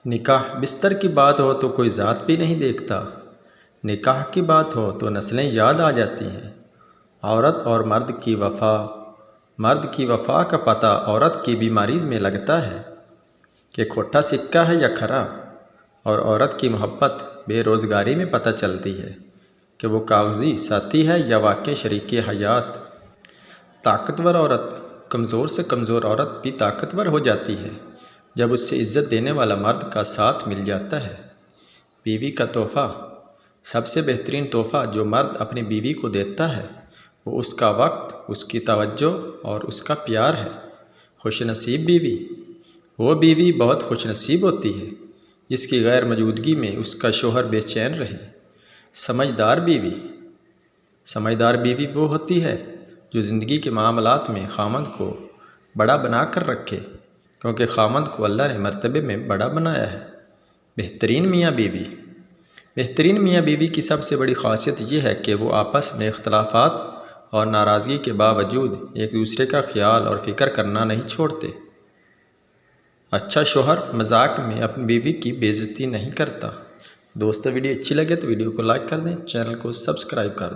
निकाह बिस्तर की बात हो तो कोई ज़ात भी नहीं देखता। निकाह की बात हो तो नस्लें याद आ जाती हैं। औरत और मर्द की वफ़ा, मर्द की वफ़ा का पता औरत की बीमारी में लगता है कि खोटा सिक्का है या खरा। और औरत की मोहब्बत बेरोज़गारी में पता चलती है कि वो कागज़ी साथी है या वाकई शरीक हयात। ताकतवर औरत कमज़ोर से कमज़ोर औरत भी ताकतवर हो जाती है जब उससे इज़्ज़त देने वाला मर्द का साथ मिल जाता है। बीवी का तोहफ़ा, सबसे बेहतरीन तोहफ़ा जो मर्द अपनी बीवी को देता है वो उसका वक्त, उसकी तवज्जो और उसका प्यार है। खुशनसीब बीवी, वो बीवी बहुत खुशनसीब होती है जिसकी गैर मौजूदगी में उसका शौहर बेचैन रहे। समझदार बीवी, समझदार बीवी वो होती है जो ज़िंदगी के मामलात में खामद को बड़ा बना कर रखे, क्योंकि खामद को अल्लाह ने मर्तबे में बड़ा बनाया है। बेहतरीन मियाँ बीवी, बेहतरीन मियाँ बीवी की सबसे बड़ी ख़ासियत ये है कि वो आपस में इख्तलाफात और नाराज़गी के बावजूद एक दूसरे का ख्याल और फ़िक्र करना नहीं छोड़ते। अच्छा शौहर मजाक में अपनी बीवी की बेइज्जती नहीं करता। दोस्तों वीडियो अच्छी लगे तो वीडियो को लाइक कर दें, चैनल को सब्सक्राइब कर दें।